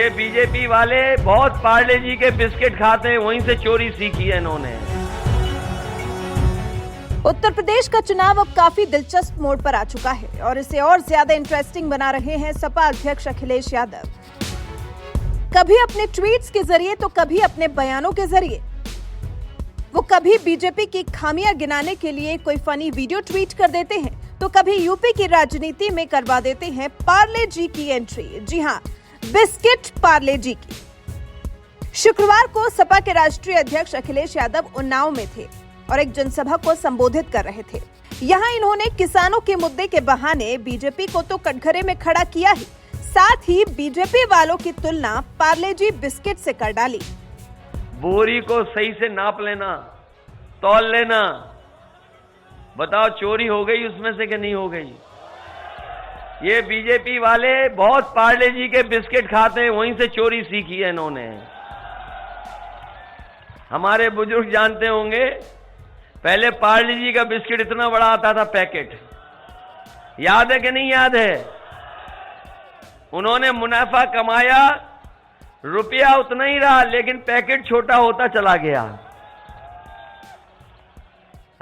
ये बीजेपी वाले बहुत पार्ले जी के बिस्किट खाते हैं, वहीं से चोरी सीखी है इन्होंने। उत्तर प्रदेश का चुनाव अब काफी दिलचस्प मोड़ पर आ चुका है और इसे और ज्यादा इंटरेस्टिंग बना रहे हैं सपा अध्यक्ष अखिलेश यादव। कभी अपने ट्वीट्स के जरिए तो कभी अपने बयानों के जरिए वो कभी बीजेपी की खामियां गिनाने के लिए कोई फनी वीडियो ट्वीट कर देते हैं तो कभी यूपी की राजनीति में करवा देते हैं पार्ले जी की एंट्री। जी हां, बिस्किट पार्ले जी की। शुक्रवार को सपा के राष्ट्रीय अध्यक्ष अखिलेश यादव उन्नाव में थे और एक जनसभा को संबोधित कर रहे थे। यहां इन्होंने किसानों के मुद्दे के बहाने बीजेपी को तो कटघरे में खड़ा किया ही, साथ ही बीजेपी वालों की तुलना पार्ले जी बिस्किट से कर डाली। बोरी को सही से नाप लेना, तौल लेना, बताओ चोरी हो गई उसमें से कि नहीं हो गई। ये बीजेपी वाले बहुत पार्ले जी के बिस्किट खाते हैं, वहीं से चोरी सीखी है इन्होंने। हमारे बुजुर्ग जानते होंगे, पहले पार्ले जी का बिस्किट इतना बड़ा आता था पैकेट, याद है कि नहीं याद है। उन्होंने मुनाफा कमाया, रुपया उतना ही रहा, लेकिन पैकेट छोटा होता चला गया।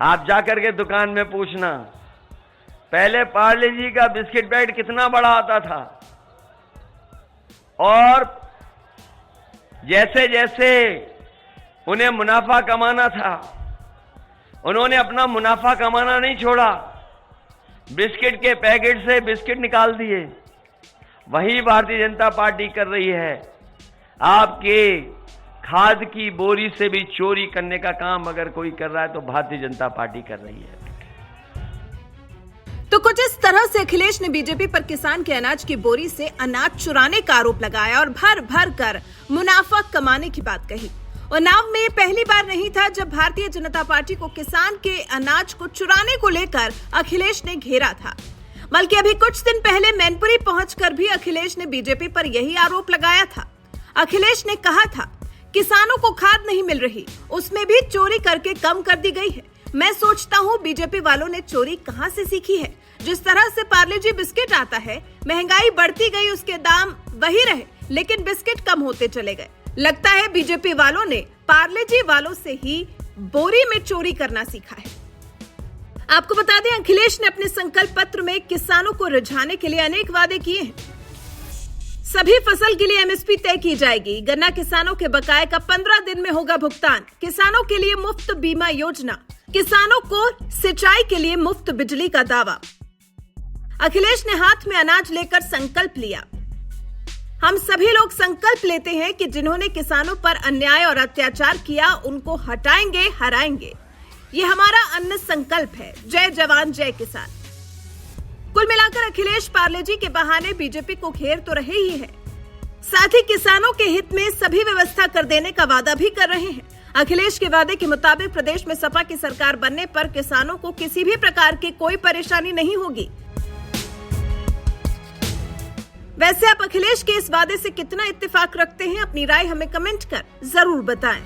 आप जाकर के दुकान में पूछना, पहले पार्ले जी का बिस्किट पैकेट कितना बड़ा आता था, और जैसे जैसे उन्हें मुनाफा कमाना था, उन्होंने अपना मुनाफा कमाना नहीं छोड़ा, बिस्किट के पैकेट से बिस्किट निकाल दिए। वही भारतीय जनता पार्टी कर रही है। आपके खाद की बोरी से भी चोरी करने का काम अगर कोई कर रहा है तो भारतीय जनता पार्टी कर रही है। तो कुछ इस तरह से अखिलेश ने बीजेपी पर किसान के अनाज की बोरी से अनाज चुराने का आरोप लगाया और भर भर कर मुनाफा कमाने की बात कही। उन्नाव में पहली बार नहीं था जब भारतीय जनता पार्टी को किसान के अनाज को चुराने को लेकर अखिलेश ने घेरा था, बल्कि अभी कुछ दिन पहले मैनपुरी पहुंचकर भी अखिलेश ने बीजेपी पर यही आरोप लगाया था। अखिलेश ने कहा था, किसानों को खाद नहीं मिल रही, उसमें भी चोरी करके कम कर दी गई है। मैं सोचता हूँ बीजेपी वालों ने चोरी कहाँ से सीखी है। जिस तरह से पार्ले जी बिस्किट आता है, महंगाई बढ़ती गई, उसके दाम वही रहे, लेकिन बिस्किट कम होते चले गए। लगता है बीजेपी वालों ने पार्ले जी वालों से ही बोरी में चोरी करना सीखा है। आपको बता दें, अखिलेश ने अपने संकल्प पत्र में किसानों को रिझाने के लिए अनेक वादे किए हैं। सभी फसल के लिए एमएसपी तय की जाएगी, गन्ना किसानों के बकाये का 15 दिन में होगा भुगतान, किसानों के लिए मुफ्त बीमा योजना, किसानों को सिंचाई के लिए मुफ्त बिजली का दावा। अखिलेश ने हाथ में अनाज लेकर संकल्प लिया। हम सभी लोग संकल्प लेते हैं कि जिन्होंने किसानों पर अन्याय और अत्याचार किया उनको हटाएंगे, हराएंगे। ये हमारा अन्न संकल्प है। जय जवान जय किसान। कुल मिलाकर अखिलेश पार्ले जी के बहाने बीजेपी को घेर तो रहे ही है, साथ ही किसानों के हित में सभी व्यवस्था कर देने का वादा भी कर रहे हैं। अखिलेश के वादे के मुताबिक प्रदेश में सपा की सरकार बनने पर किसानों को किसी भी प्रकार की कोई परेशानी नहीं होगी। वैसे आप अखिलेश के इस वादे से कितना इत्तेफाक रखते हैं? अपनी राय हमें कमेंट कर जरूर बताएं।